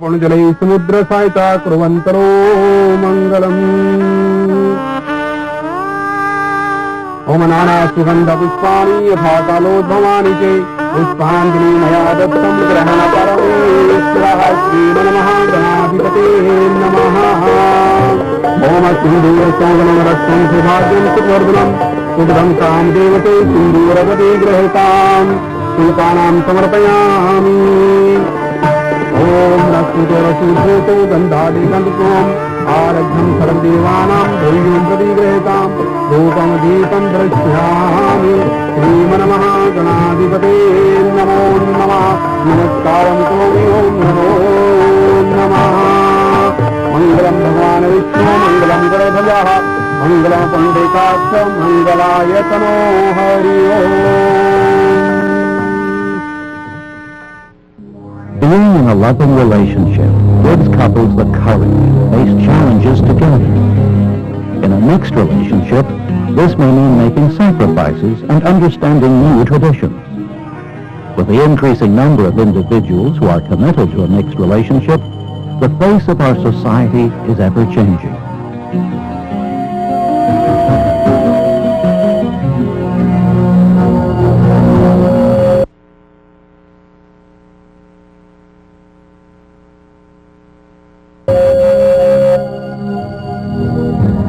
पुण्यजलै समुद्रसायिता कुर्वन्तरो मङ्गलम्। ओम नाना सुगन्धपुष्पाणि यथा कालोद्भवानि च पुष्पाञ्जलि मया दत्तं ग्रहणपरमेश्वरः श्रीमन्महागणाधिपते नमः। ओम सिन्दूरसौगणमरस्तं सुभाग्यं सुवर्धनं सुभ्रं तां देवते सिन्दूरवती गृहीतां शुल्कानां समर्पयामि। ओम रक्तरसूतो गन्धादिगन्धकोम् आरघ्यं सर्व देवानां भूयों प्रतिगृहीतां धूपं दीपं दृश्यामि। श्रीमन्महागणाधिपते नमो नमः। नमस्कारं करोमि ओं नमो नमः। मङ्गलं भगवान् विष्णु मङ्गलं गरुडध्वजः मङ्गलं पुण्डरीकाक्ष मङ्गलाय तनो हरि ओम्। Being in a loving relationship gives couples the courage to face challenges together. In a mixed relationship, this may mean making sacrifices and understanding new traditions. With the increasing number of individuals who are committed to a mixed relationship, the face of our society is ever-changing.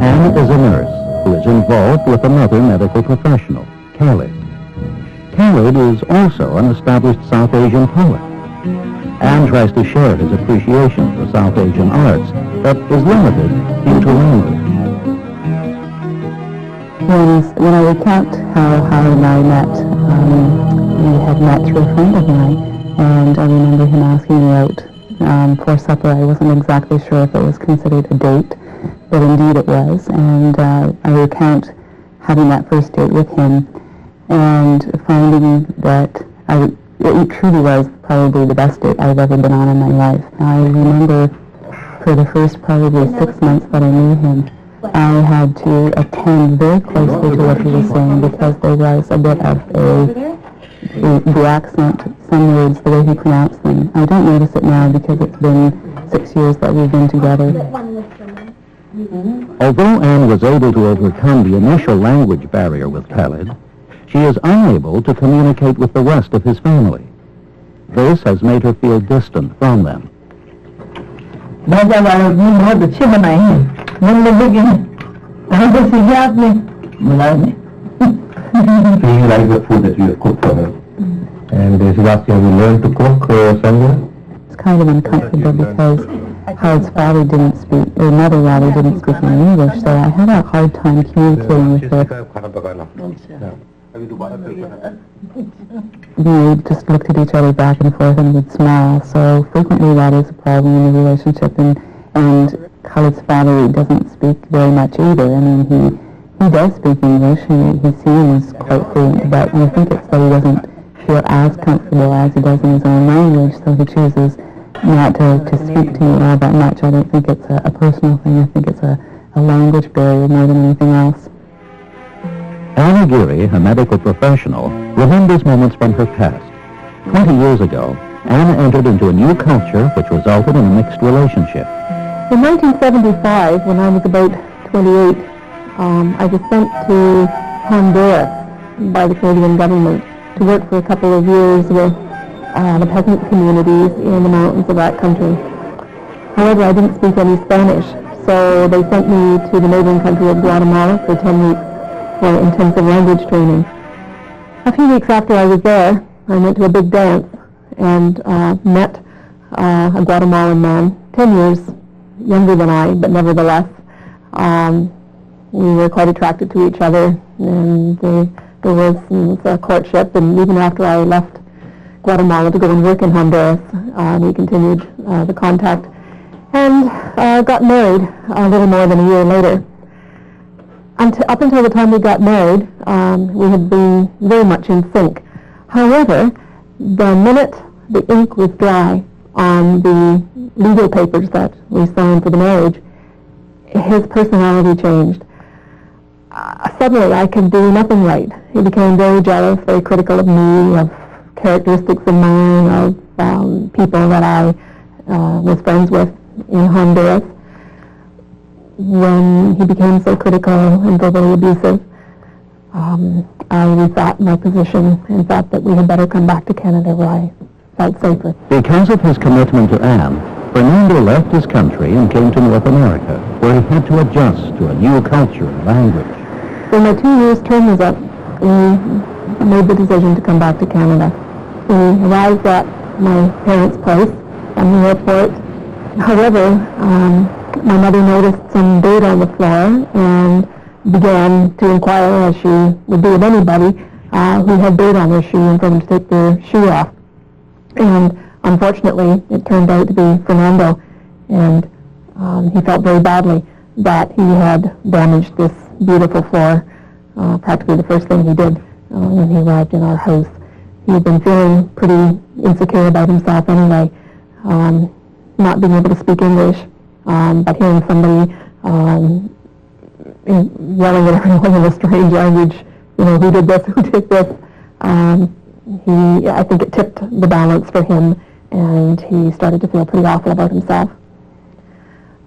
Anne is a nurse who is involved with another medical professional, Khalid. Khalid is also an established South Asian poet. Anne tries to share his appreciation for South Asian arts, but is limited due to language. When I recount how Howard and I met, we had met through a friend of mine, and I remember him asking me out for supper. I wasn't exactly sure if it was considered a date, but indeed it was, and I recount having that first date with him and finding that it truly was probably the best date I've ever been on in my life. I remember for the first probably 6 months that I knew him, I had to attend very closely to what he was saying because there was a bit of the accent, some words, the way he pronounced them. I don't notice it now because it's been 6 years that we've been together. Although Anne was able to overcome the initial language barrier with Khalid, she is unable to communicate with the rest of his family. This has made her feel distant from them. Do you like the food that you have cooked for her? And Sebastian, have you learned to cook somewhere? It's kind of uncomfortable because Howard's father didn't speak, or mother rather didn't speak in English, so I had a hard time communicating with her. We just looked at each other back and forth and would smile, so frequently that is a problem in the relationship, and Khalid's father doesn't speak very much either. I mean, he does speak English, and he seems quite fluent, but I think it's that he doesn't feel as comfortable as he does in his own language, so he chooses not to speak to me all that much. I don't think it's a personal thing. I think it's a language barrier more than anything else. Anna Geary, a medical professional, remembers moments from her past. 20 years ago, Anna entered into a new culture which resulted in a mixed relationship. In 1975, when I was about 28, I was sent to Honduras by the Canadian government to work for a couple of years with the peasant communities in the mountains of that country. However, I didn't speak any Spanish, so they sent me to the neighboring country of Guatemala for 10 weeks for intensive language training. A few weeks after I was there, I went to a big dance and met a Guatemalan man, 10 years younger than I, but nevertheless, we were quite attracted to each other, and there was a courtship, and even after I left Guatemala to go and work in Honduras, we continued the contact and got married a little more than a year later. Up until the time we got married, we had been very much in sync. However, the minute the ink was dry on the legal papers that we signed for the marriage, his personality changed. Suddenly I could do nothing right. He became very jealous, very critical of me, of characteristics of mine, of people that I was friends with in Honduras. When he became so critical and verbally abusive, I rethought my position and thought that we had better come back to Canada where I felt safer. Because of his commitment to Anne, Fernando left his country and came to North America, where he had to adjust to a new culture and language. When my 2 years term was up, we made the decision to come back to Canada. We arrived at my parents' place on the airport. However, my mother noticed some dirt on the floor and began to inquire, as she would do with anybody who had dirt on their shoe, and for them to take their shoe off. And unfortunately, it turned out to be Fernando, and he felt very badly that he had damaged this beautiful floor, practically the first thing he did when he arrived in our house. He had been feeling pretty insecure about himself anyway, not being able to speak English, but hearing somebody yelling at everyone in a strange language, who did this, who did this. I think it tipped the balance for him, and he started to feel pretty awful about himself.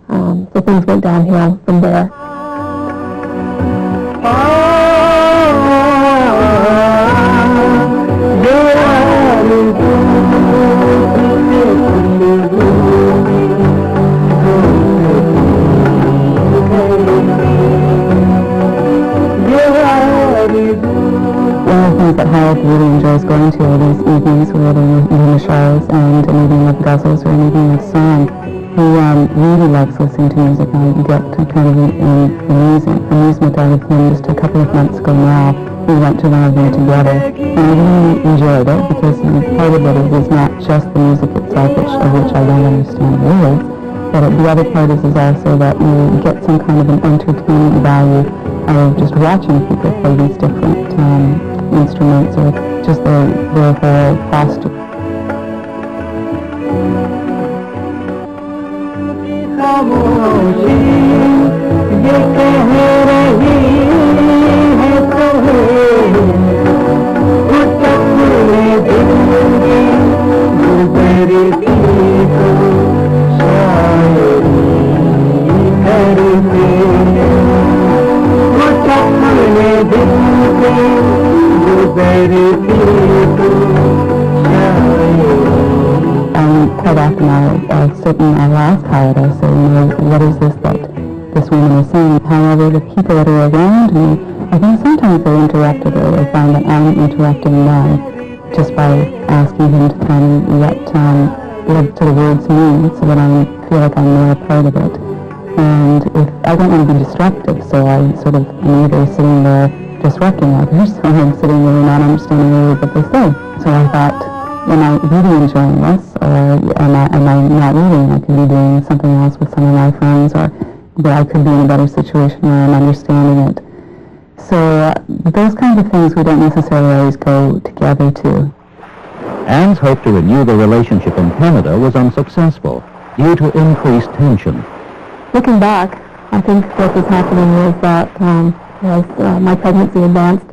So things went downhill from there. That Harold really enjoys going to are these evenings where they're eating the shows and an evening of guzzles or an evening of song. He really loves listening to music, and I get kind of amusement out of him. Just a couple of months ago now, we went to one of them together, and I really enjoyed it because part of it is not just the music itself, of which I don't understand the words, but the other part is also that you get some kind of an entertainment value of just watching people play these different instruments or just their whole posture. Quite often I'll sit in our last holiday saying, what is this that this woman is saying? However, the people that are around me, I think sometimes they're interrupted, or they find that I'm interrupting them just by asking him to tell me what sort of words mean, so that I feel like I'm more a part of it. And if I don't want to be disruptive, so I'm either sitting there disrupting others, or I'm sitting there not understanding a word that they say. So I thought, am I really enjoying this, or am I not really? I could be doing something else with some of my friends, or that I could be in a better situation where I'm understanding it. So those kinds of things we don't necessarily always go together to. Anne's hope to renew the relationship in Canada was unsuccessful due to increased tension. Looking back, I think what was happening was that as my pregnancy advanced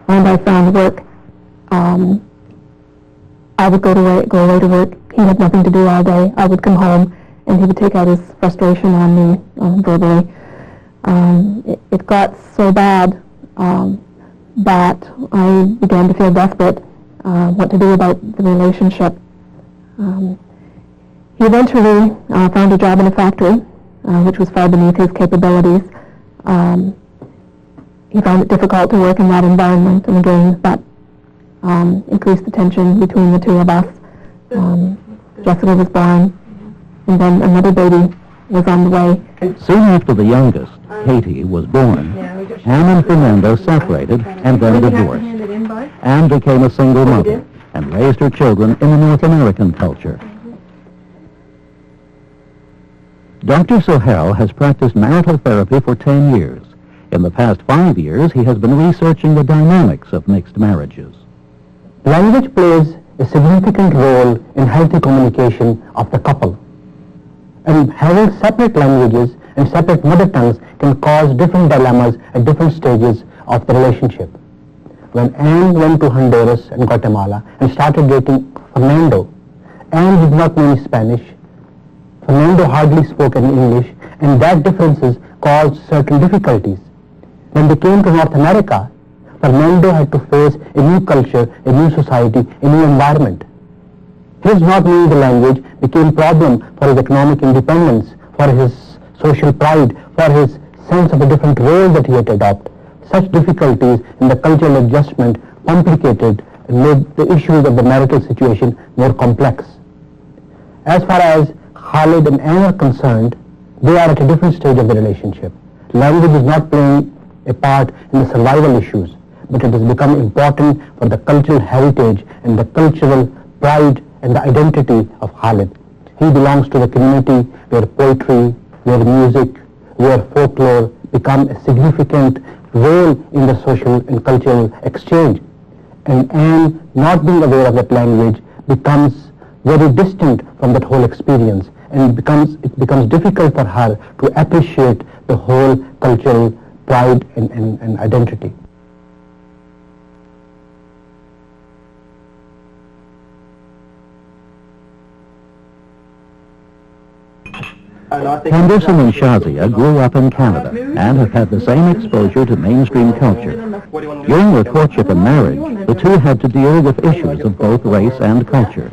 and I found work, I would go away to work. He had nothing to do all day. I would come home, and he would take out his frustration on me verbally. It got so bad that I began to feel desperate what to do about the relationship. He eventually found a job in a factory, which was far beneath his capabilities. He found it difficult to work in that environment, and again, that increased the tension between the two of us. Jessica was born, and then another baby was on the way. Soon after the youngest, Katie, was born, Anne and Fernando separated and then divorced. Anne became a single mother and raised her children in the North American culture. Dr. Sohail has practiced marital therapy for 10 years. In the past 5 years, he has been researching the dynamics of mixed marriages. Language plays a significant role in healthy communication of the couple. And having separate languages and separate mother tongues can cause different dilemmas at different stages of the relationship. When Anne went to Honduras and Guatemala and started dating Fernando, Anne did not know any Spanish, Fernando hardly spoke any English, and that differences caused certain difficulties. When they came to North America, Fernando had to face a new culture, a new society, a new environment. His not knowing the language became a problem for his economic independence, for his social pride, for his sense of a different role that he had to adopt. Such difficulties in the cultural adjustment complicated and made the issues of the marital situation more complex. As far as Khalid and Anne are concerned, they are at a different stage of the relationship. Language is not playing a part in the survival issues, but it has become important for the cultural heritage and the cultural pride and the identity of Khalid. He belongs to the community where poetry, where music, where folklore become a significant role in the social and cultural exchange. And Anne, not being aware of that language, becomes very distant from that whole experience, and it becomes difficult for her to appreciate the whole cultural pride and identity. Henderson and Shazia grew up in Canada and have had the same exposure to mainstream culture. During their courtship and marriage, the two had to deal with issues of both race and culture.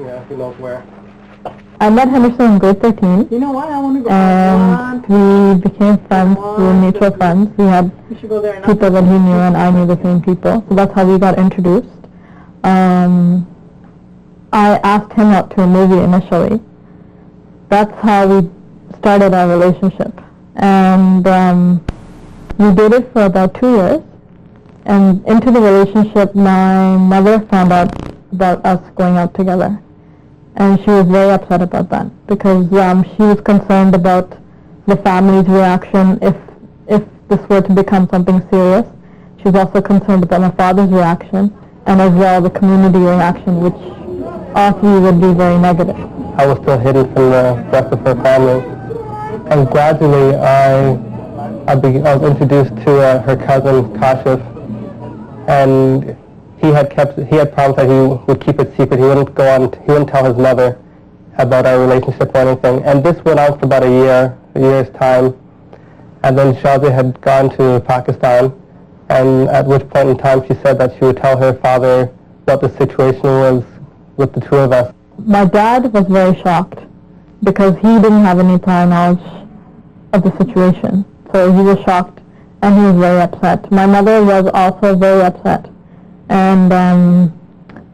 I met Henderson in grade 13, and we became friends. We were mutual friends. We had people that he knew, and I knew the same people. So that's how we got introduced. I asked him out to a movie initially. That's how we started our relationship. And we dated for about 2 years. And into the relationship, my mother found out about us going out together. And she was very upset about that because she was concerned about the family's reaction if this were to become something serious. She was also concerned about my father's reaction and as well the community reaction, which all three would be very negative. I was still hidden from the rest of her family. And gradually I was introduced to her cousin Kashif, and he had promised that he would keep it secret. He wouldn't tell his mother about our relationship or anything. And this went on for about a year's time. And then Shazia had gone to Pakistan, and at which point in time she said that she would tell her father what the situation was with the two of us. My dad was very shocked because he didn't have any prior knowledge of the situation. So he was shocked and he was very upset. My mother was also very upset. And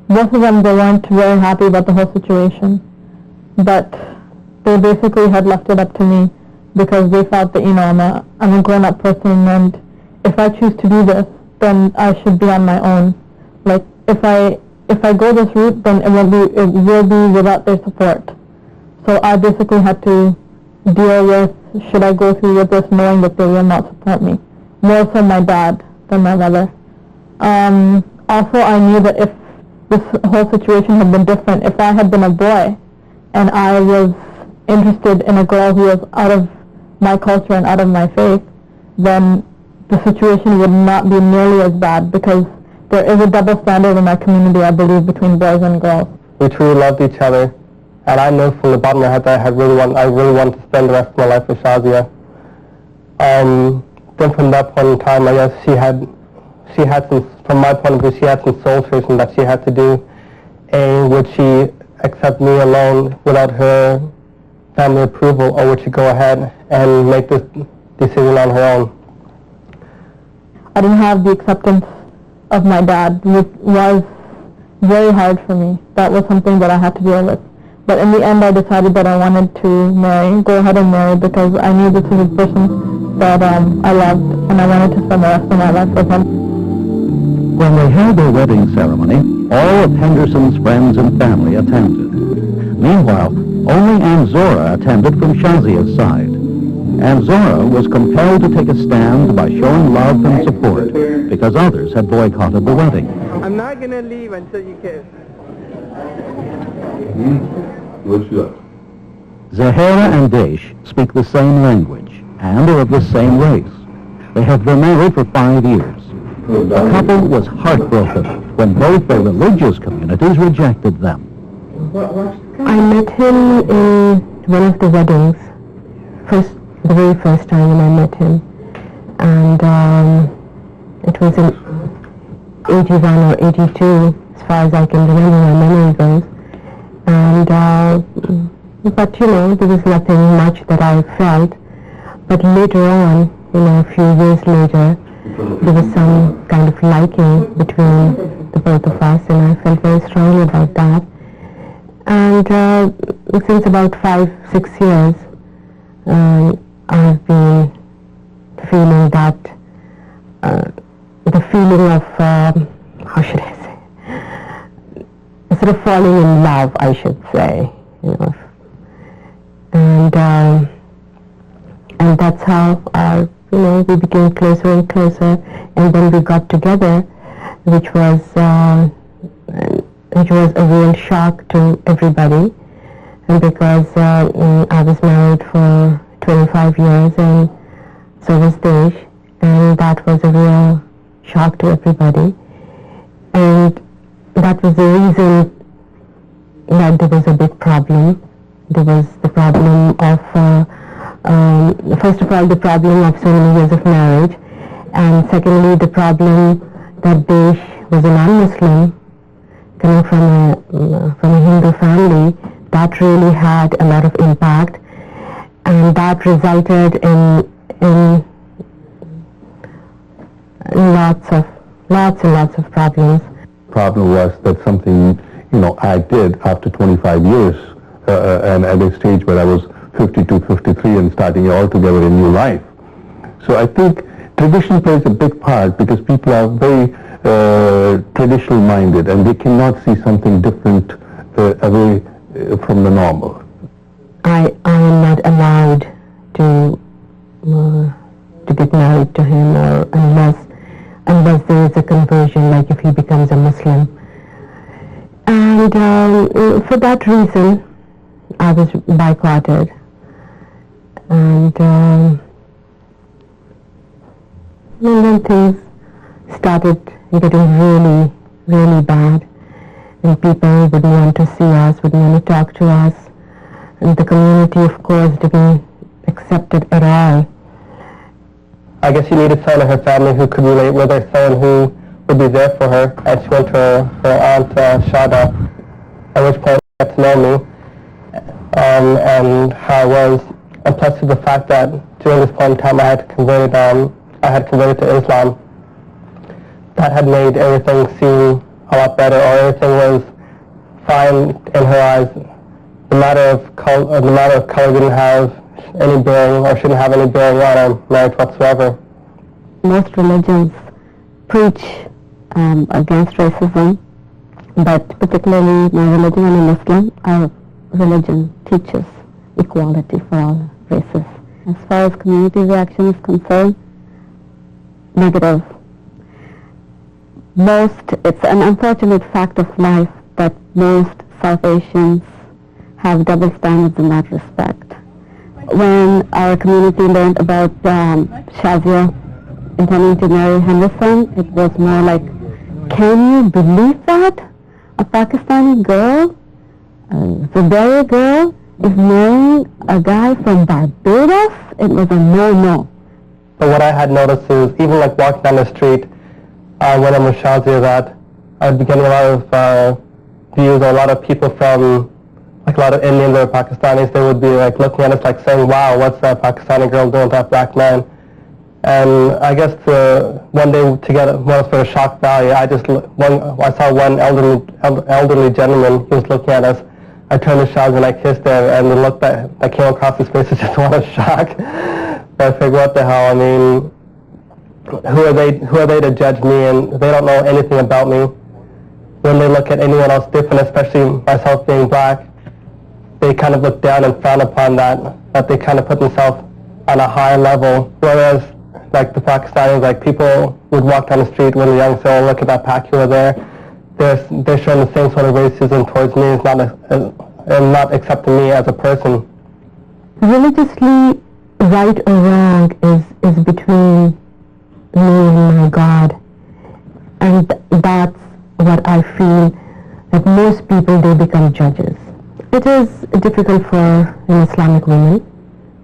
both of them, they weren't very happy about the whole situation. But they basically had left it up to me because they felt that, I'm a grown-up person, and if I choose to do this, then I should be on my own. Like, if I go this route, then it will be without their support. So I basically had to deal with, should I go through with this knowing that they will not support me? More so my dad than my mother. Also, I knew that if this whole situation had been different, if I had been a boy and I was interested in a girl who was out of my culture and out of my faith, then the situation would not be nearly as bad because there is a double standard in our community, I believe, between boys and girls. We truly loved each other, and I know from the bottom of my head that I really want to spend the rest of my life with Shazia. Then from that point in time, I guess she had some, from my point of view, she had some soul searching that she had to do. And would she accept me alone without her family approval, or would she go ahead and make this decision on her own? I didn't have the acceptance of my dad, which was very hard for me. That was something that I had to deal with. But in the end, I decided that I wanted to go ahead and marry because I knew this was a person that I loved, and I wanted to spend the rest of my life with him. When they held their wedding ceremony, all of Henderson's friends and family attended. Meanwhile, only Aunt Zora attended from Shazia's side. Aunt Zora was compelled to take a stand by showing love and support because others had boycotted the wedding. I'm not going to leave until you kiss. Zahara and Daish speak the same language and are of the same race. They have been married for 5 years. The couple was heartbroken when both their religious communities rejected them. I met him in one of the weddings, the very first time when I met him, and it was in 81 or 82, as far as I can remember, my memory goes. And but there was nothing much that I felt. But later on, a few years later, there was some kind of liking between the both of us, and I felt very strongly about that. And since about 5-6 years, I've been feeling that, the feeling of, how should I say, sort of falling in love, I should say, and that's how we became closer and closer, and then we got together, which was a real shock to everybody, and because I was married for 25 years, and so was Desh, and that was a real shock to everybody, and that was the reason that there was a big problem. There was the problem of, first of all, the problem of so many years of marriage, and secondly, the problem that Desh was a non-Muslim, coming from a Hindu family. That really had a lot of impact, and that resulted in lots and lots of problems. Problem was that something, I did after 25 years, and at a stage where I was 52, 53 and starting altogether a new life. So I think tradition plays a big part because people are very traditional minded and they cannot see something different away from the normal. I am not allowed to get married to him unless there is a conversion, like if he becomes a Muslim. And for that reason, I was boycotted. And then things started getting really, really bad. And people wouldn't want to see us, wouldn't want to talk to us. And the community, of course, didn't accept it at all. I guess she needed someone in her family who could relate with her, someone who would be there for her. And she went to her aunt, Shada, at which point she got to know me and how I was. And plus to the fact that during this point in time I had converted to Islam. That had made everything seem a lot better, or everything was fine in her eyes. The matter of color didn't have any bearing, or shouldn't have any bearing on our marriage whatsoever. Most religions preach against racism, but particularly my religion, I'm a Muslim, our religion teaches equality for all races. As far as community reaction is concerned, negative. It's an unfortunate fact of life that most South Asians have double standards in that respect. When our community learned about Shazia intending to marry Henderson, it was more like, can you believe that? A Pakistani girl, Zubair girl, is marrying a guy from Barbados? It was a no-no. But what I had noticed is, even like walking down the street, when I'm with Shazia, that I'd be getting a lot of views, or a lot of people from, like a lot of Indians or Pakistanis, they would be like looking at us like saying, wow, what's that Pakistani girl doing with that black man? And I guess one day to get one for a shock value, I saw one elderly gentleman, he was looking at us. I turned to Shaz and I kissed him, and the look that came across his face was just one of shock. I figured, what the hell, I mean, who are they to judge me, and they don't know anything about me. When they look at anyone else different, especially myself being black, they kind of look down and frown upon that they kind of put themselves on a higher level. Whereas, like the Pakistanis, like people would walk down the street with a young soul, look at that Pakula there, they're showing the same sort of racism towards me, and not accepting me as a person. Religiously, right or wrong is between me and my God, and that's what I feel, that most people, they become judges. It is difficult for an Islamic woman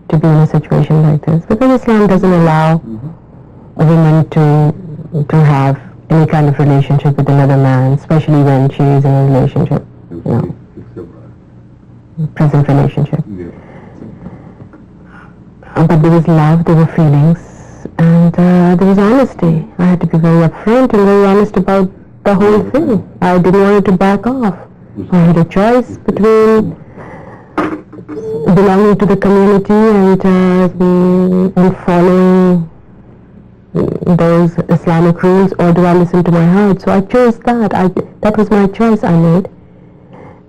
to be in a situation like this because Islam doesn't allow a woman to have any kind of relationship with another man, especially when she is in a relationship, present relationship. But there was love, there were feelings, and there was honesty. I had to be very upfront and very honest about the whole thing. I didn't want it to back off. I had a choice between belonging to the community and following those Islamic rules, or do I listen to my heart? So I chose that. That was my choice I made,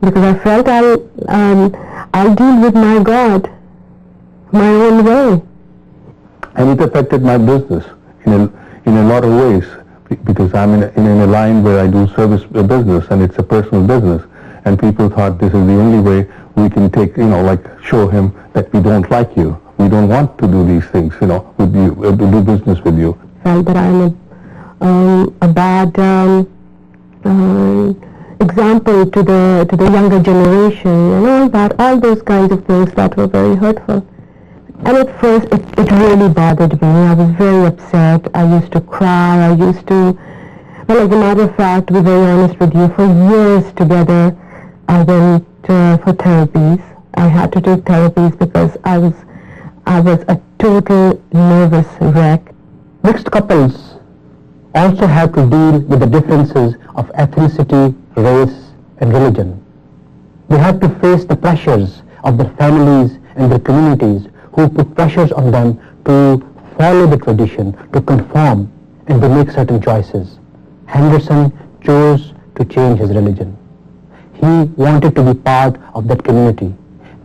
because I felt I'll deal with my God my own way. And it affected my business in a lot of ways, because I'm in a line where I do service business, and it's a personal business, and people thought this is the only way we can take, show him that we don't like you. We don't want to do these things, with you, to do business with you. Felt that I'm a bad example to the younger generation, all those kinds of things that were very hurtful. And at first, it really bothered me. I was very upset. I used to cry. I used to, well, as a matter of fact, to be very honest with you, for years together, I went for therapies. I had to take therapies because I was a total nervous wreck. Mixed couples also have to deal with the differences of ethnicity, race, and religion. They have to face the pressures of their families and their communities, who put pressures on them to follow the tradition, to conform, and to make certain choices. Henderson chose to change his religion. He wanted to be part of that community.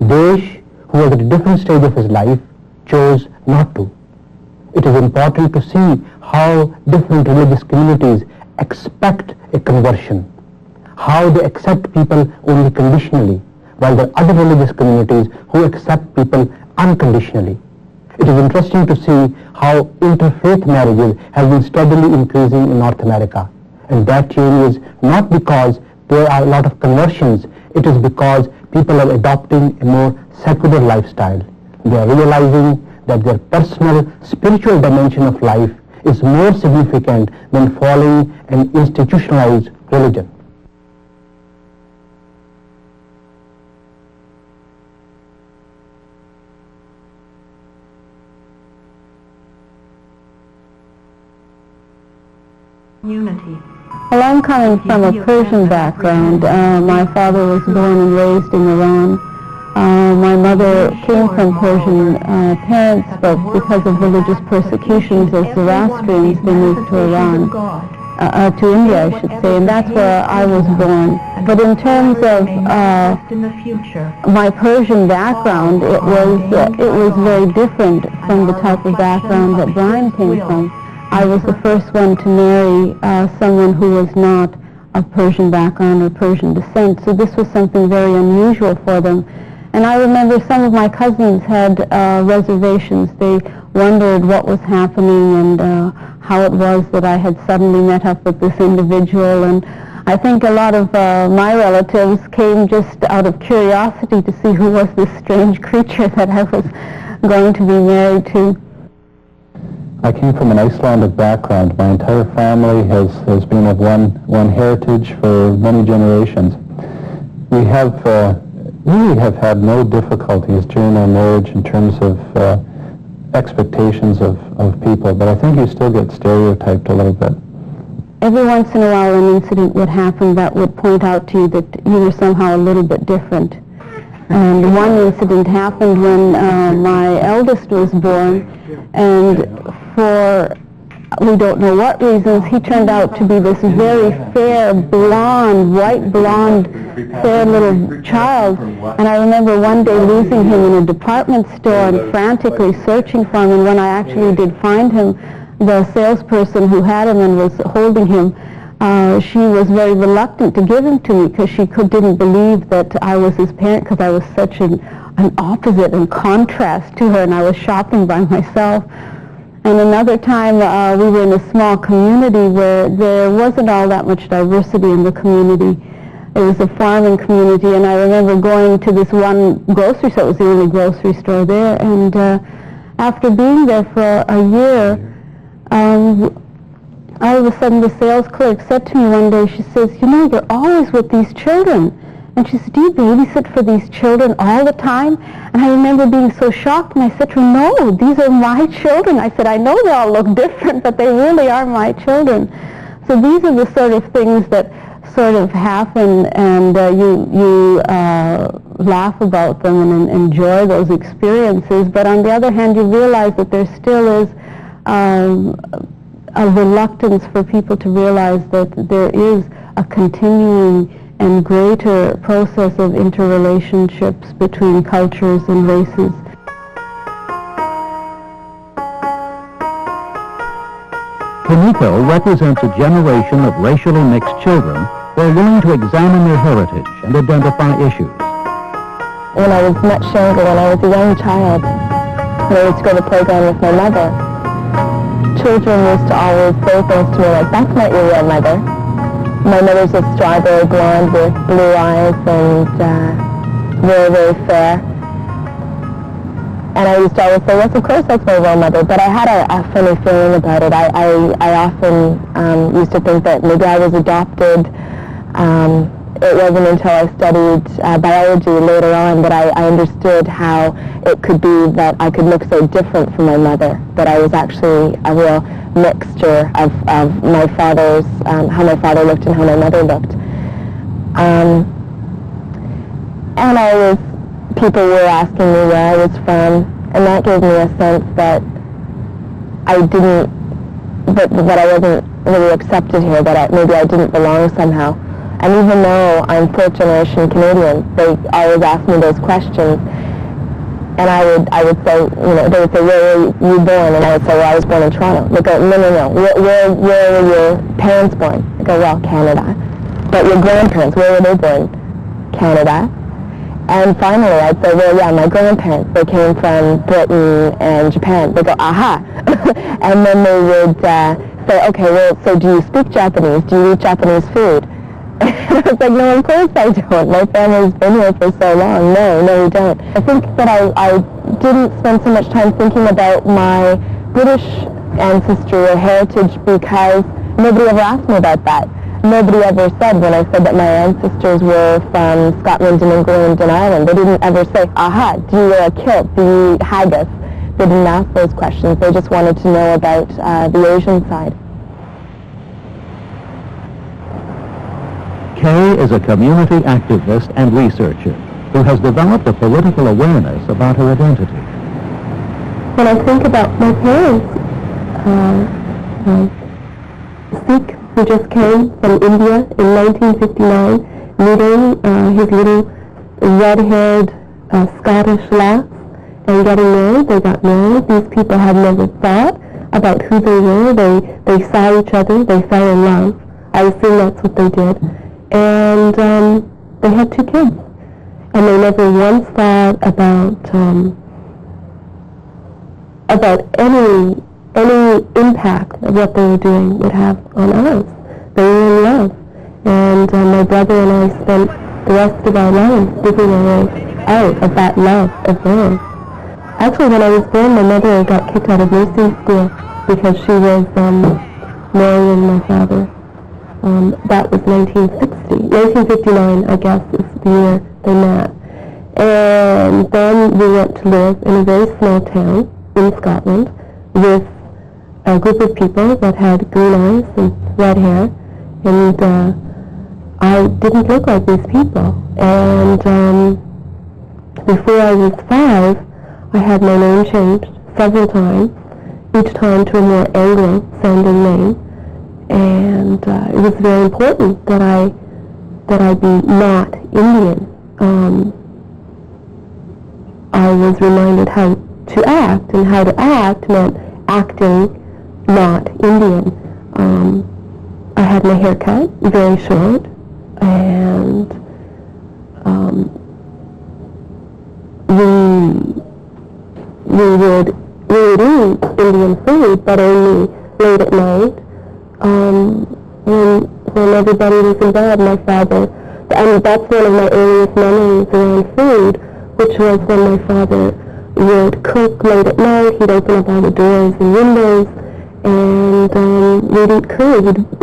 Desh, who was at a different stage of his life, chose not to. It is important to see how different religious communities expect a conversion, how they accept people only conditionally, while there are other religious communities who accept people unconditionally. It is interesting to see how interfaith marriages have been steadily increasing in North America. And that change is not because there are a lot of conversions, it is because people are adopting a more secular lifestyle. They are realizing that their personal spiritual dimension of life is more significant than following an institutionalized religion. Unity. Well, I'm coming from a Persian background. My father was born and raised in Iran. My mother came from Persian parents, but because of religious persecutions as Zoroastrians, they moved to Iran, to India, I should say, and that's where I was born. But in terms of my Persian background, it was very different from the type of background that Brian came from. I was the first one to marry someone who was not of Persian background or Persian descent, so this was something very unusual for them. And I remember some of my cousins had reservations. They wondered what was happening and how it was that I had suddenly met up with this individual. And I think a lot of my relatives came just out of curiosity to see who was this strange creature that I was going to be married to. I came from an Icelandic background. My entire family has been of one heritage for many generations. We really have had no difficulties during our marriage in terms of expectations of people, but I think you still get stereotyped a little bit. Every once in a while an incident would happen that would point out to you that you were somehow a little bit different. And one incident happened when my eldest was born, and for we don't know what reasons, he turned out to be this very fair, blonde, white blonde, fair little child. And I remember one day losing him in a department store and frantically searching for him. And when I actually did find him, the salesperson who had him and was holding him, she was very reluctant to give him to me because she didn't believe that I was his parent, because I was such an opposite and contrast to her, and I was shopping by myself. And another time we were in a small community where there wasn't all that much diversity in the community. it was a farming community, and I remember going to this one grocery store. It was the only grocery store there, and after being there for a year, all of a sudden the sales clerk said to me one day, she says, you know, you're always with these children. And she said, do you babysit for these children all the time? And I remember being so shocked, and I said to her, no, these are my children. I said, I know they all look different, but they really are my children. So these are the sort of things that sort of happen, and you laugh about them and enjoy those experiences. But on the other hand, you realize that there still is a reluctance for people to realize that there is a continuing and greater process of interrelationships between cultures and races. Kimiko represents a generation of racially mixed children who are willing to examine their heritage and identify issues. When I was much younger, when I was a young child, when I used to go to the playground with my mother, children used to always say things to me like, that's not your real mother. My mother's a strawberry blonde with blue eyes and very, very fair. And I used to always say, yes, of course that's my real mother, but I had a funny feeling about it. I often used to think that maybe I was adopted. It wasn't until I studied biology later on that I understood how it could be that I could look so different from my mother, that I was actually a real mixture of my father's, how my father looked and how my mother looked. And people were asking me where I was from, and that gave me a sense that that I wasn't really accepted here, that maybe I didn't belong somehow. And even though I'm fourth-generation Canadian, they always ask me those questions, and I would say, you know, they would say, where were you born? And I would say, well, I was born in Toronto. They go, no. Where were your parents born? I go, well, Canada. But your grandparents, where were they born? Canada. And finally, I'd say, well, yeah, my grandparents, they came from Britain and Japan. They go, aha. And then they would say, okay, well, so do you speak Japanese? Do you eat Japanese food? And I was like, no, of course I don't. My family's been here for so long. No, we don't. I think that I didn't spend so much time thinking about my British ancestry or heritage because nobody ever asked me about that. Nobody ever said, when I said that my ancestors were from Scotland and England and Ireland, they didn't ever say, aha, do you wear a kilt? Do you eat haggis? They didn't ask those questions. They just wanted to know about the Asian side. Kay is a community activist and researcher who has developed a political awareness about her identity. When I think about my parents, Sikh, who just came from India in 1959, meeting his little red-haired Scottish lass and getting married. They got married. These people had never thought about who they were. They saw each other. They fell in love. I assume that's what they did. And they had 2 kids. And they never once thought about any impact of what they were doing would have on us. They were in love. And my brother and I spent the rest of our lives digging our way out of that love of theirs. Actually, when I was born, my mother got kicked out of nursing school because she was marrying my father. That was 1960. 1959, I guess, is the year they met. And then we went to live in a very small town in Scotland with a group of people that had green eyes and red hair. And I didn't look like these people. And before I was 5, I had my name changed several times, each time to a more Anglo-sounding name. And it was very important that I be not Indian. I was reminded how to act, and how to act meant acting not Indian. I had my hair cut very short, and we would eat Indian food, but only late at night. When everybody was in bed, my father And that's one of my earliest memories around food, which was when my father would cook late at night. He'd open up all the doors and windows, and we'd eat curry.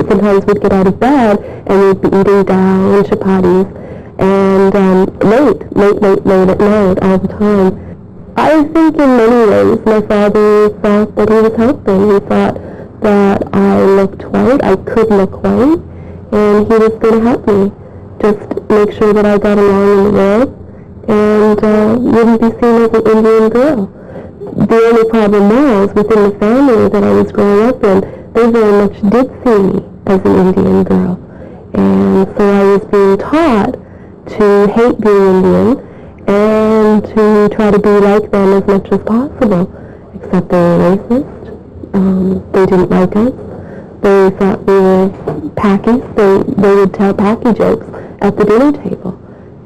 Sometimes we'd get out of bed, and we'd be eating dal and chapatis, and late at night all the time. I think in many ways my father thought that he was helping. He thought that I looked white, I could look white, and he was going to help me. Just make sure that I got along in the world and wouldn't be seen as an Indian girl. The only problem was, within the family that I was growing up in, they very much did see me as an Indian girl. And so I was being taught to hate being Indian and to try to be like them as much as possible, except they were racist. They didn't like us. They thought we were Pakis. They would tell Paki jokes at the dinner table.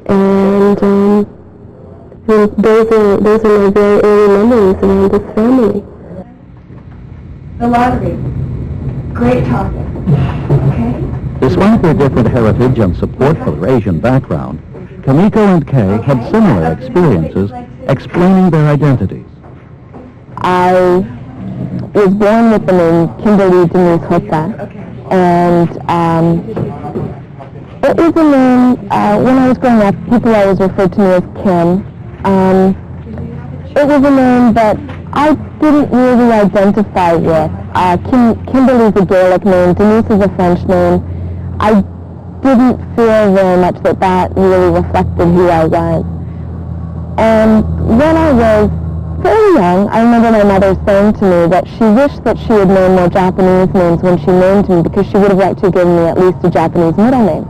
And those are my very early memories around this family. The lottery. Great topic. Okay? Despite their different heritage and support for their Asian background, Kamiko and Kay had similar experiences explaining their identities. I was born with the name Kimberly Denise Hota, and it was a name, when I was growing up, people always referred to me as Kim. It was a name that I didn't really identify with. Kimberly's a Gaelic name, Denise is a French name. I didn't feel very much that really reflected who I was. And when I was very young, I remember my mother saying to me that she wished that she had known more Japanese names when she named me, because she would have liked to have given me at least a Japanese middle name.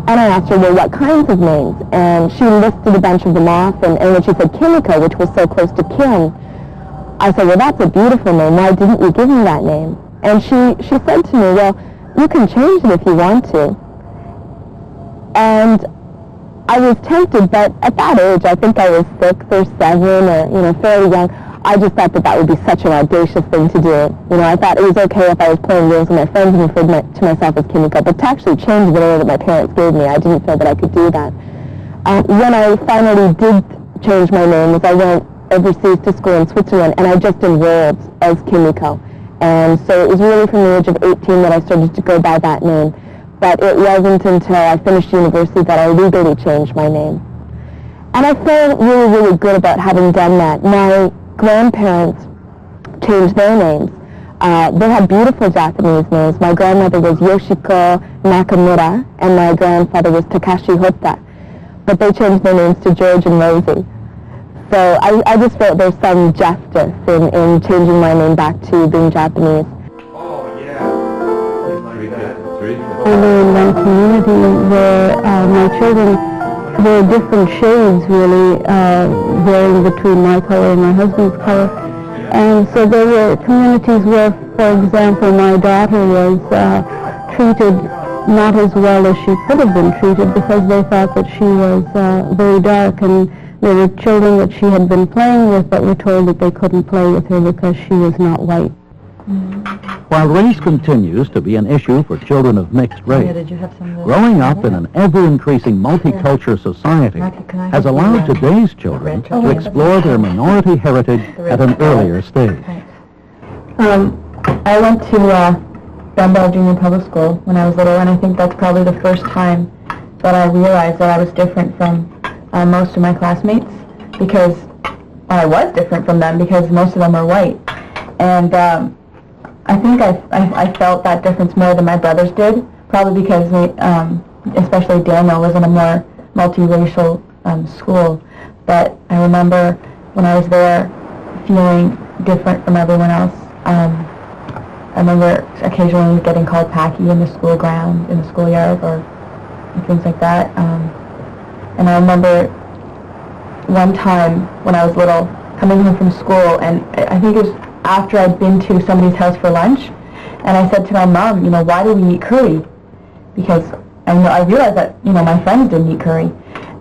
And I asked her, well, what kinds of names? And she listed a bunch of them off, and when she said Kimiko, which was so close to Kim, I said, well, that's a beautiful name. Why didn't you give me that name? And she said to me, well, you can change it if you want to. And I was tempted, but at that age, I think I was 6 or 7 or, fairly young, I just thought that would be such an audacious thing to do. I thought it was okay if I was playing games with my friends and referred to myself as Kimiko, but to actually change the name that my parents gave me, I didn't feel that I could do that. When I finally did change my name, was I went overseas to school in Switzerland, and I just enrolled as Kimiko. And so it was really from the age of 18 that I started to go by that name. But it wasn't until I finished university that I legally changed my name. And I felt really, really good about having done that. My grandparents changed their names. They had beautiful Japanese names. My grandmother was Yoshiko Nakamura, and my grandfather was Takashi Hota. But they changed their names to George and Rosie. So I just felt there's some justice in changing my name back to being Japanese. I live in one community where my children were different shades, really, varying between my color and my husband's color. And so there were communities where, for example, my daughter was treated not as well as she could have been treated because they thought that she was very dark, and there were children that she had been playing with that were told that they couldn't play with her because she was not white. While race continues to be an issue for children of mixed race, growing up in an ever-increasing multicultural society has allowed today's children to explore their minority heritage at an earlier stage. I went to Dunbar Junior Public School when I was little, and I think that's probably the first time that I realized that I was different from most of my classmates, because I was different from them because most of them were white. And I think I felt that difference more than my brothers did, probably because especially Daniel was in a more multiracial school. But I remember when I was there feeling different from everyone else. I remember occasionally getting called Paki in the school ground, in the schoolyard, or things like that. And I remember one time when I was little, coming home from school, and I think it was after I'd been to somebody's house for lunch, and I said to my mom, why do we eat curry? Because I realized that, my friends didn't eat curry.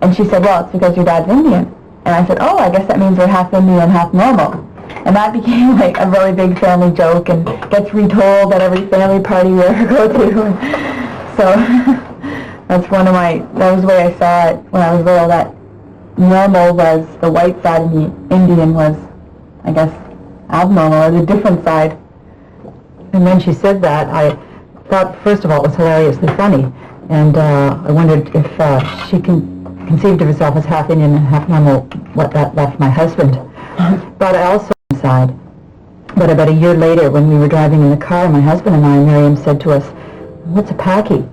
And she said, well, it's because your dad's Indian. And I said, oh, I guess that means we're half Indian, half normal. And that became like a really big family joke and gets retold at every family party we ever go to. So That's that was the way I saw it when I was little, that normal was the white side and the Indian was, I guess, abnormal, or the different side. And when she said that, I thought, first of all, it was hilariously funny. And I wondered if she conceived of herself as half Indian and half normal, what that left my husband. But I also inside. But about a year later, when we were driving in the car, my husband and I, Miriam said to us, "What's a Paki?"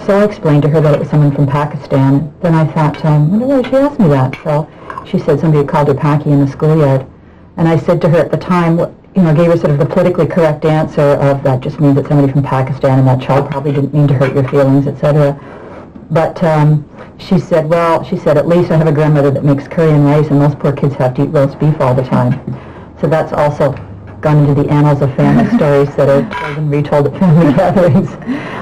So I explained to her that it was someone from Pakistan. Then I thought, I wonder why she asked me that. So she said somebody had called her Paki in the schoolyard. And I said to her at the time, gave her sort of the politically correct answer of that just means that somebody from Pakistan and that child probably didn't mean to hurt your feelings, etc. But she said, at least I have a grandmother that makes curry and rice, and those poor kids have to eat roast beef all the time. So that's also gone into the annals of family stories that are told and retold at family gatherings.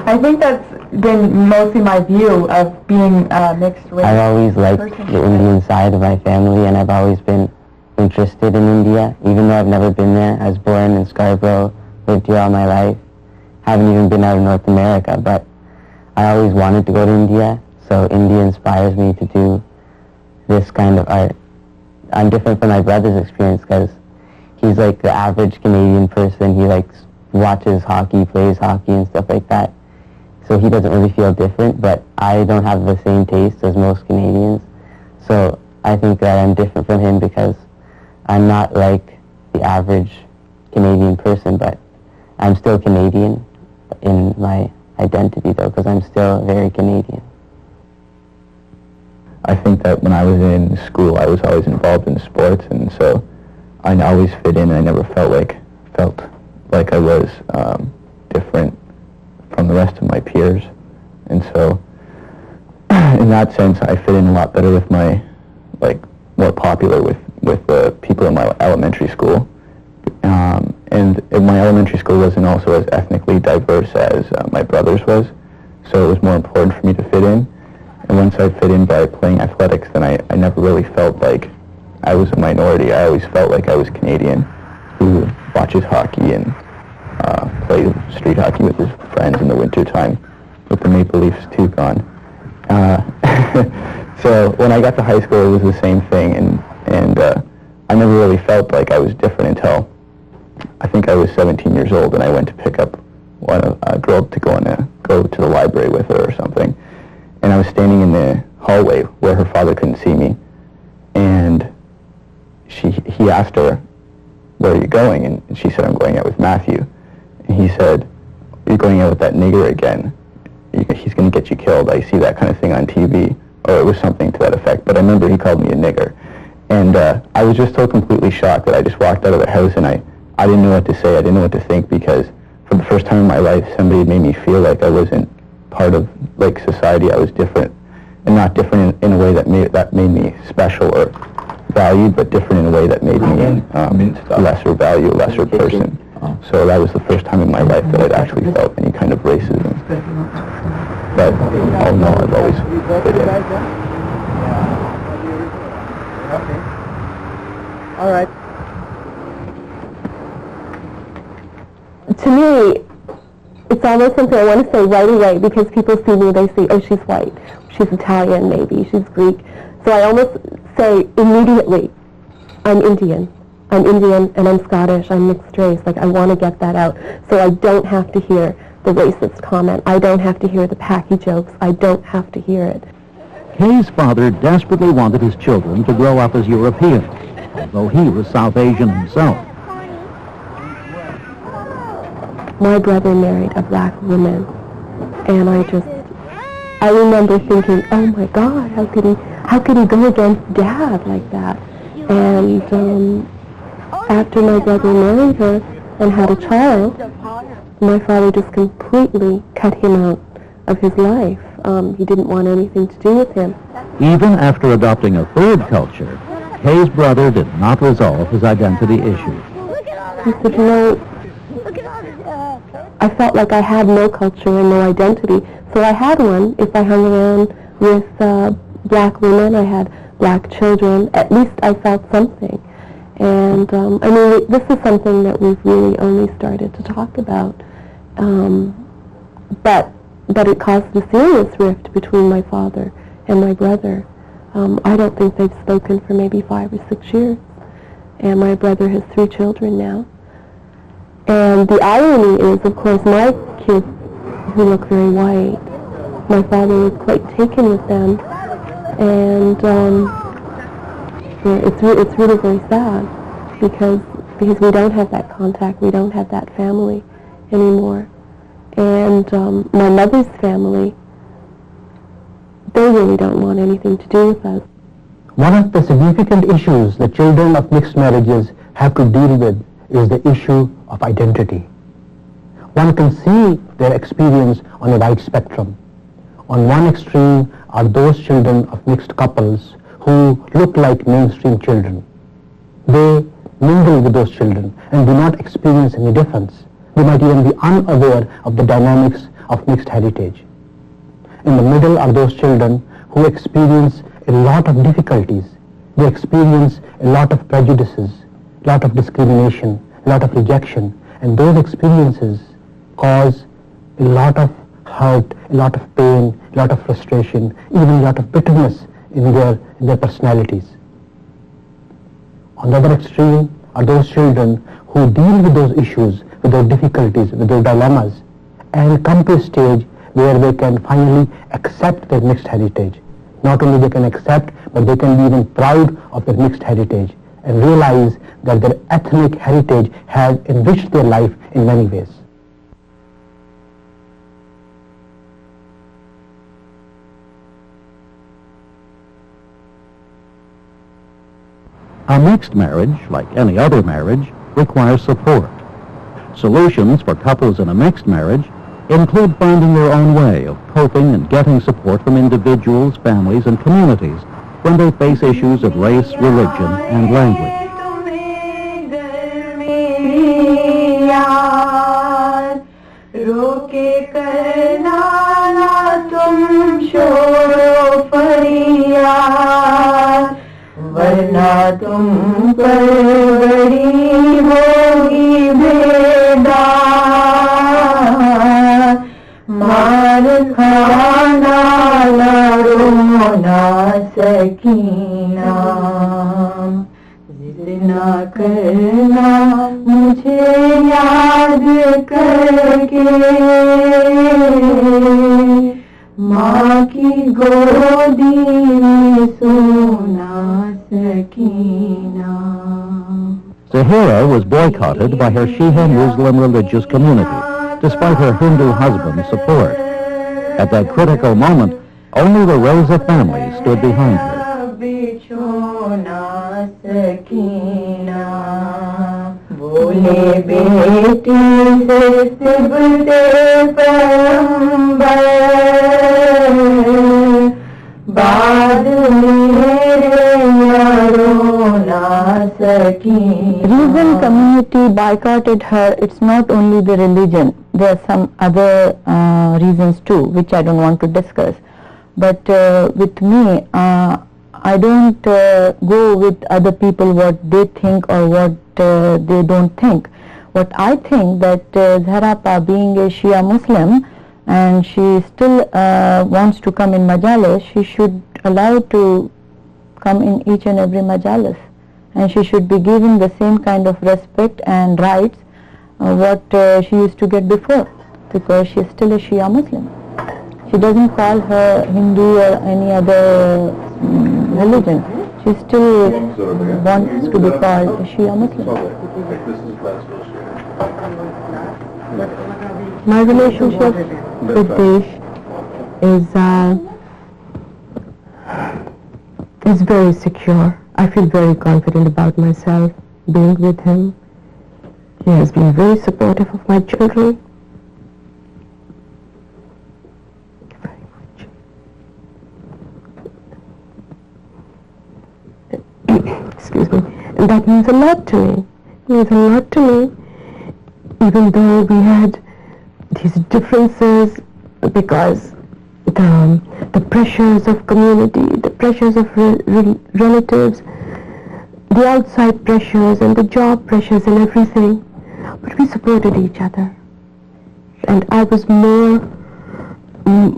I think that's been mostly my view of being mixed race. I've always liked the Indian side of my family, and I've always been interested in India, even though I've never been there. I was born in Scarborough, lived here all my life, haven't even been out of North America, but I always wanted to go to India, so India inspires me to do this kind of art. I'm different from my brother's experience because he's like the average Canadian person. He watches hockey, plays hockey and stuff like that, so he doesn't really feel different, but I don't have the same taste as most Canadians, so I think that I'm different from him because I'm not like the average Canadian person, but I'm still Canadian in my identity, though, because I'm still very Canadian. I think that when I was in school, I was always involved in sports, and so I always fit in, and I never felt like I was different from the rest of my peers. And so, in that sense, I fit in a lot better with my, more popular with the people in my elementary school. And my elementary school wasn't also as ethnically diverse as my brother's was, so it was more important for me to fit in. And once I fit in by playing athletics, then I never really felt like I was a minority. I always felt like I was Canadian who watches hockey and plays street hockey with his friends in the wintertime with the Maple Leafs toucan. So when I got to high school, it was the same thing, and I never really felt like I was different until I think I was 17 years old, and I went to pick up a girl to go to the library with her or something. And I was standing in the hallway where her father couldn't see me, and he asked her, "Where are you going?" And she said, "I'm going out with Matthew." And he said, "You're going out with that nigger again. He's going to get you killed. I see that kind of thing on TV." Or it was something to that effect, but I remember he called me a nigger. And I was just so completely shocked that I just walked out of the house, and I didn't know what to say, I didn't know what to think, because for the first time in my life, somebody made me feel like I wasn't part of society. I was different, and not different in a way that made me special or valued, but different in a way that made me lesser value, lesser person. So that was the first time in my life that I'd actually felt any kind of racism. But all in all, I've always fit in. Okay. All right. To me, it's almost something I want to say right away, because people see me, they say, "Oh, she's white, she's Italian, maybe, she's Greek." So I almost say immediately, I'm Indian and I'm Scottish, I'm mixed race. I want to get that out, so I don't have to hear the racist comment. I don't have to hear the Paki jokes. I don't have to hear it. Kay's father desperately wanted his children to grow up as European, although he was South Asian himself. My brother married a black woman, and I remember thinking, oh my God, how could he go against Dad like that? And after my brother married her and had a child, my father just completely cut him out of his life. He didn't want anything to do with him. Even after adopting a third culture, Kay's brother did not resolve his identity issue. He said, I felt like I had no culture and no identity, so I had one. If I hung around with black women, I had black children, at least I felt something. And this is something that we've really only started to talk about. But but it caused a serious rift between my father and my brother. I don't think they've spoken for maybe 5 or 6 years. And my brother has 3 children now. And the irony is, of course, my kids, who look very white, my father was quite taken with them. And it's really very sad because we don't have that contact, we don't have that family anymore. And my mother's family, they really don't want anything to do with us. One of the significant issues the children of mixed marriages have to deal with is the issue of identity. One can see their experience on a wide spectrum. On one extreme are those children of mixed couples who look like mainstream children. They mingle with those children and do not experience any difference. They might even be unaware of the dynamics of mixed heritage. In the middle are those children who experience a lot of difficulties. They experience a lot of prejudices, a lot of discrimination, a lot of rejection, and those experiences cause a lot of hurt, a lot of pain, a lot of frustration, even a lot of bitterness in their personalities. On the other extreme are those children who deal with those issues, with those difficulties, with those dilemmas, and come to a stage where they can finally accept their mixed heritage. Not only they can accept, but they can be even proud of their mixed heritage and realize that their ethnic heritage has enriched their life in many ways. A mixed marriage, like any other marriage, requires support. Solutions for couples in a mixed marriage include finding their own way of coping and getting support from individuals, families, and communities when they face issues of race, religion, and language. वरना तुम पर बड़ी होगी बेदार मार खाना लड़ो ना सकीना जितना करना मुझे याद करके माँ की गोदी में सोना Sakina. Zahira was boycotted by her Shia Muslim religious community, despite her Hindu husband's support. At that critical moment, only the Reza family stood behind her. बोले बेटी से सिबते पैगंबर बाद मेरे यारों ना सकी. Reason community boycotted her, it's not only the religion. There are some other reasons too, which I don't want to discuss. But with me, I don't go with other people what they think or what they don't think. What I think that Zahrapa, being a Shia Muslim and she still wants to come in Majalis, she should allow to come in each and every Majalis, and she should be given the same kind of respect and rights what she used to get before, because she is still a Shia Muslim. She doesn't call her Hindu or any other religion. She still wants to be called a Shia Muslim. My relationship with Desh is very secure. I feel very confident about myself being with him. He has been very supportive of my children. Excuse me. And that means a lot to me. It means a lot to me, even though we had these differences because the pressures of community, the pressures of relatives, the outside pressures and the job pressures and everything. But we supported each other. And I was more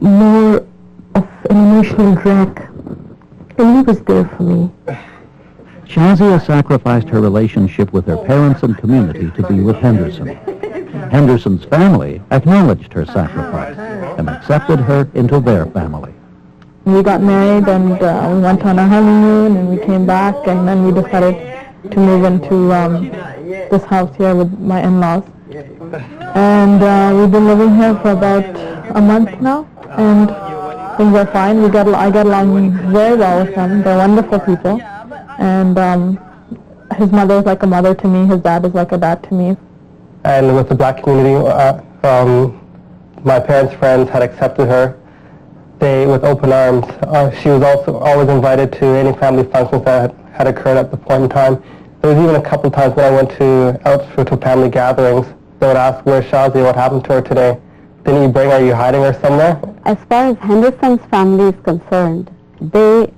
more of an emotional wreck. And he was there for me. Shazia sacrificed her relationship with her parents and community to be with Henderson. Henderson's family acknowledged her sacrifice and accepted her into their family. We got married and we went on our honeymoon and we came back and then we decided to move into this house here with my in-laws. And we've been living here for about a month now and things are fine. I get along very well with them. They're wonderful people. And his mother is like a mother to me. His dad is like a dad to me. And with the black community, my parents' friends had accepted her. They, with open arms. She was also always invited to any family functions that had occurred at the point in time. There was even a couple times when I went out to family gatherings. They would ask, "Where's Shazia? What happened to her today? Didn't you bring her? Are you hiding her somewhere?" As far as Henderson's family is concerned, they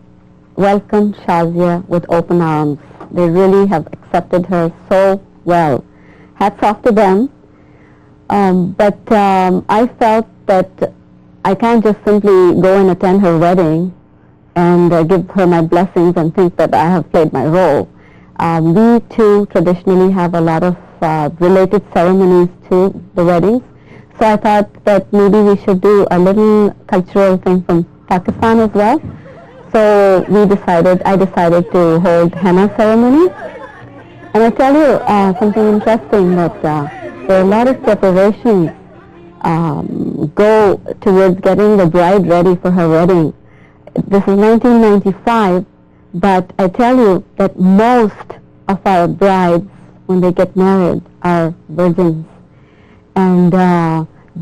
welcomed Shazia with open arms. They really have accepted her so well. Hats off to them. But I felt that I can't just simply go and attend her wedding and give her my blessings and think that I have played my role. We too traditionally have a lot of related ceremonies to the weddings. So I thought that maybe we should do a little cultural thing from Pakistan as well. So I decided to hold henna ceremony. And I tell you something interesting, that there are a lot of preparations go towards getting the bride ready for her wedding. This is 1995, but I tell you that most of our brides, when they get married, are virgins. And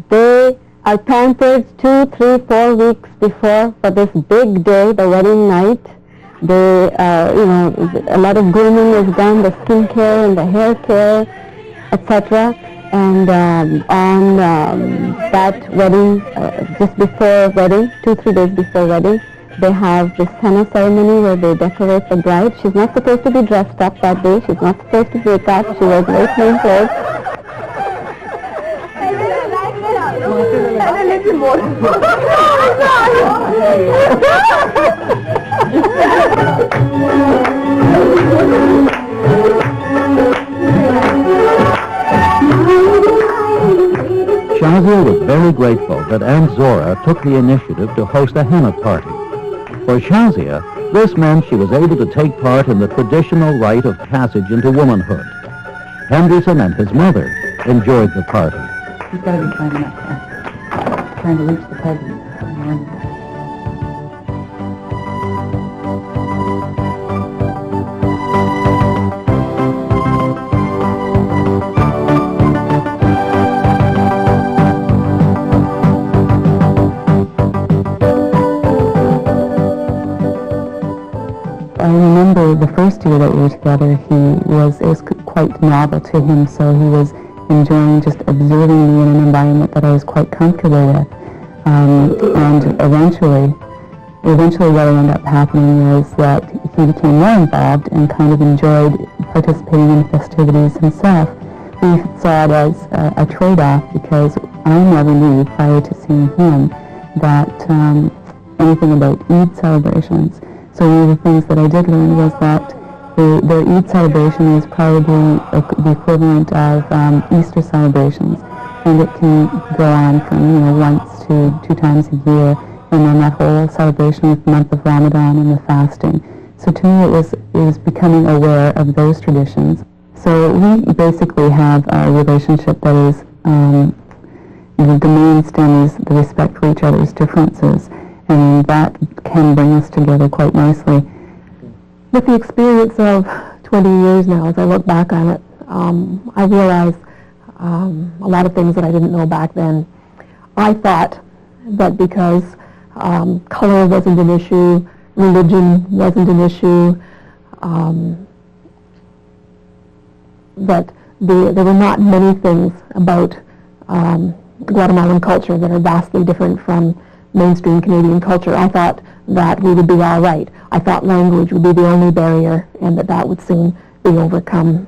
they are pampered 2, 3, 4 weeks before for this big day, the wedding night. They, a lot of grooming is done, the skin care and the hair care, etc. And on that wedding, just before wedding, 2, 3 days before wedding, they have this henna ceremony where they decorate the bride. She's not supposed to be dressed up that day. She's not supposed to wake up. She wears very plain clothes. Shazia was very grateful that Aunt Zora took the initiative to host a henna party. For Shazia, this meant she was able to take part in the traditional rite of passage into womanhood. Henderson and his mother enjoyed the party. He's got to be climbing up there, trying to reach the president. I remember the first year that we were together, it was quite novel to him, so he was enjoying just observing me in an environment that I was quite comfortable with. And eventually what ended up happening was that he became more involved and kind of enjoyed participating in festivities himself. We saw it as a trade-off, because I never knew prior to seeing him that anything about Eid celebrations. So one of the things that I did learn was that the Eid celebration is probably the equivalent of Easter celebrations, and it can go on from once to 2 times a year, and then that whole celebration with the month of Ramadan and the fasting. So to me, it was becoming aware of those traditions. So we basically have a relationship that is the main stem is the respect for each other's differences, and that can bring us together quite nicely. With the experience of 20 years now, as I look back on it, I realize a lot of things that I didn't know back then. I thought that because color wasn't an issue, religion wasn't an issue, that there were not many things about Guatemalan culture that are vastly different from mainstream Canadian culture. I thought that we would be all right. I thought language would be the only barrier, and that would soon be overcome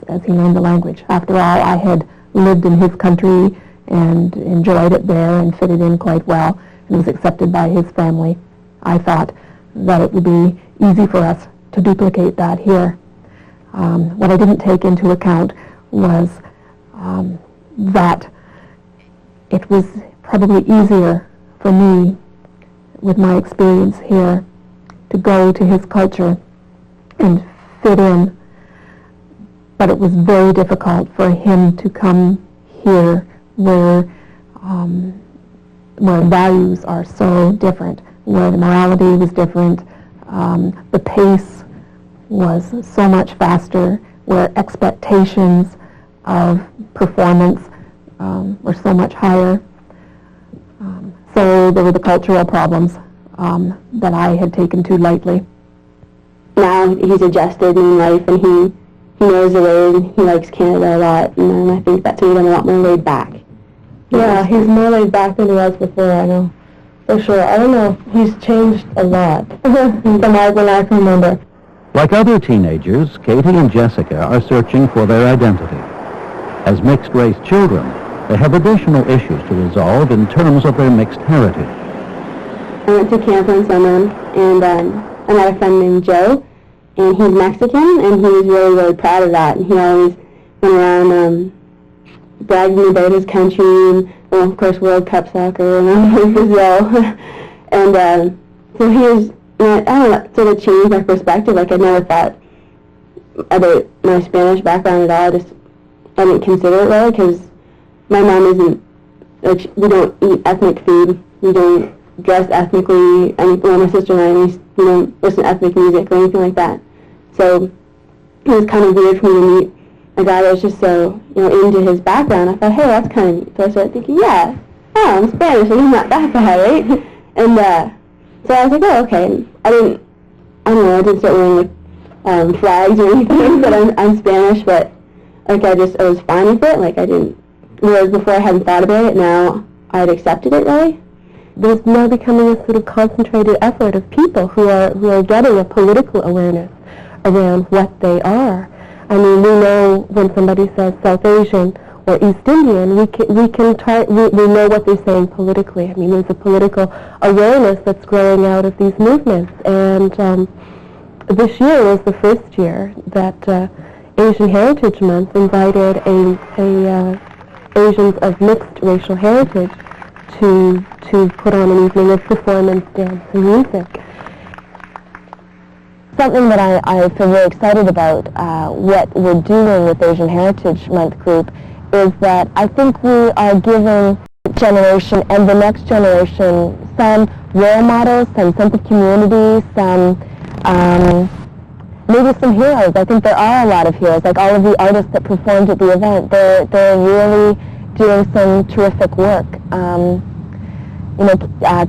as he learned the language. After all, I had lived in his country and enjoyed it there and fitted in quite well and was accepted by his family. I thought that it would be easy for us to duplicate that here. What I didn't take into account was that it was probably easier for me, with my experience here, to go to his culture and fit in, but it was very difficult for him to come here where values are so different, where the morality was different, the pace was so much faster, where expectations of performance were so much higher. So there were the cultural problems that I had taken too lightly. Now he's adjusted in life, and he knows the ways, and he likes Canada a lot, and I think that's made him a lot more laid back. Yeah, he's more laid back than he was before, I know. For sure. I don't know. He's changed a lot from when I can remember. Like other teenagers, Katie and Jessica are searching for their identity. As mixed-race children, they have additional issues to resolve in terms of their mixed heritage. I went to camp one summer, and I met a friend named Joe, and he's Mexican, and he was really, really proud of that. And he always went around bragging about his country, and, well, of course, World Cup soccer and all over Brazil. And so he was, I don't know, that sort of changed my perspective. Like, I never thought about my Spanish background at all. I didn't consider it really, because my mom isn't, like, we don't eat ethnic food. We don't dress ethnically. My sister and I, we don't listen to ethnic music or anything like that. So it was kind of weird for me to meet a guy that was just so, into his background. I thought, hey, that's kind of neat. So I started thinking, yeah, I'm Spanish, so he's not that bad, right? And so I was like, oh, okay. And I didn't start wearing flags or anything, but I'm Spanish, but like I was fine with it. Like I didn't, whereas before I hadn't thought about it, now I had accepted it really. There's now becoming a sort of concentrated effort of people who are getting a political awareness around what they are. I mean, we know when somebody says South Asian or East Indian, we know what they're saying politically. I mean, there's a political awareness that's growing out of these movements. And this year was the first year that Asian Heritage Month invited Asians of mixed racial heritage to put on an evening of performance, dance, and music. Something that I feel very excited about, what we're doing with Asian Heritage Month group, is that I think we are giving generation and the next generation some role models, some sense of community, some maybe some heroes. I think there are a lot of heroes, like all of the artists that performed at the event. They're really doing some terrific work.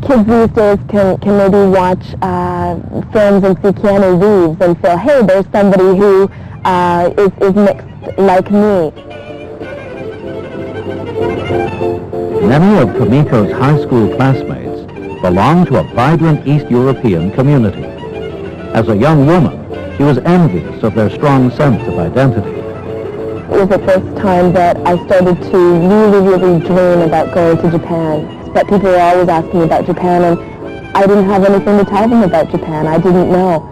Kids these days can maybe watch films and see Keanu Reeves and feel, hey, there's somebody who is mixed like me. Many of Kamiko's high school classmates belong to a vibrant East European community. As a young woman, she was envious of their strong sense of identity. It was the first time that I started to really, really dream about going to Japan. But people were always asking me about Japan, and I didn't have anything to tell them about Japan. I didn't know.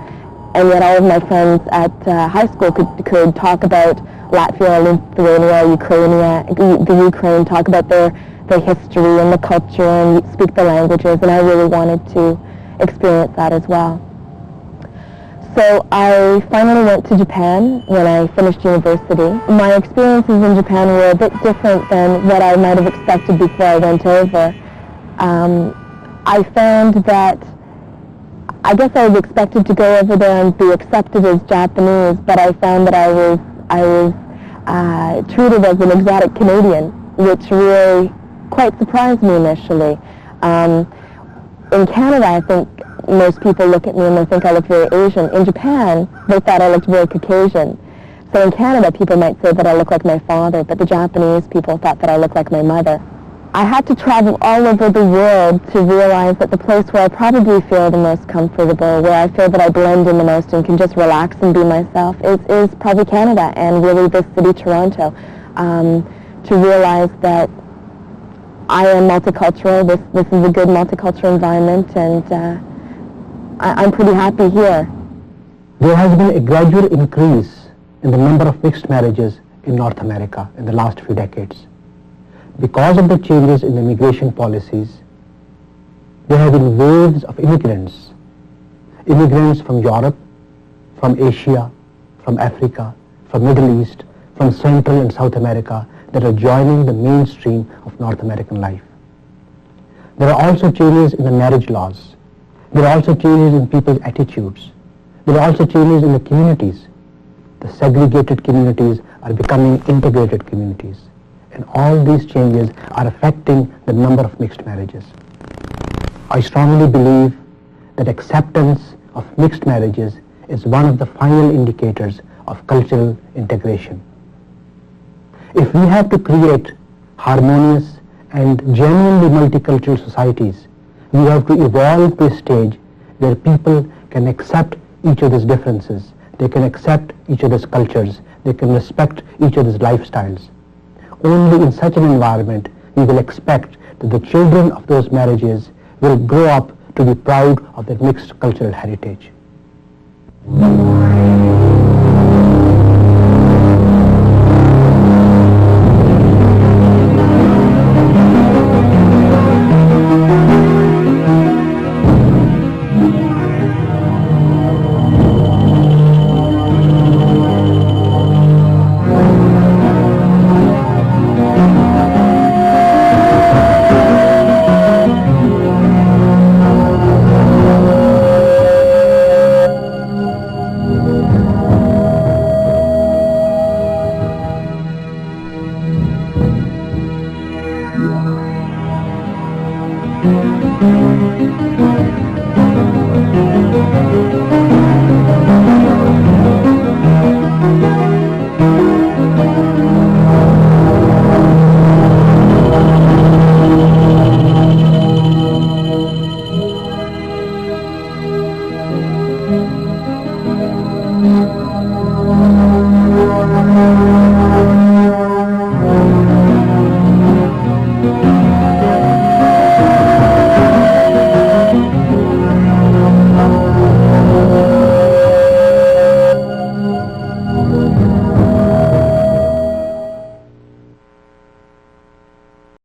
And yet all of my friends at high school could talk about Latvia, Lithuania, the Ukraine, talk about their history and the culture and speak the languages, and I really wanted to experience that as well. So I finally went to Japan when I finished university. My experiences in Japan were a bit different than what I might have expected before I went over. I found that, I guess I was expected to go over there and be accepted as Japanese, but I found that I was treated as an exotic Canadian, which really quite surprised me initially. In Canada, I think most people look at me and they think I look very Asian. In Japan, they thought I looked very Caucasian. So in Canada, people might say that I look like my father, but the Japanese people thought that I looked like my mother. I had to travel all over the world to realize that the place where I probably feel the most comfortable, where I feel that I blend in the most and can just relax and be myself, is probably Canada, and really this city, Toronto. To realize that I am multicultural. This is a good multicultural environment, and I'm pretty happy here. There has been a gradual increase in the number of mixed marriages in North America in the last few decades. Because of the changes in immigration policies, there have been waves of immigrants from Europe, from Asia, from Africa, from Middle East, from Central and South America that are joining the mainstream of North American life. There are also changes in the marriage laws. There are also changes in people's attitudes. There are also changes in the communities. The segregated communities are becoming integrated communities. And all these changes are affecting the number of mixed marriages. I strongly believe that acceptance of mixed marriages is one of the final indicators of cultural integration. If we have to create harmonious and genuinely multicultural societies, we have to evolve to a stage where people can accept each other's differences, they can accept each other's cultures, they can respect each other's lifestyles. Only in such an environment we will expect that the children of those marriages will grow up to be proud of their mixed cultural heritage.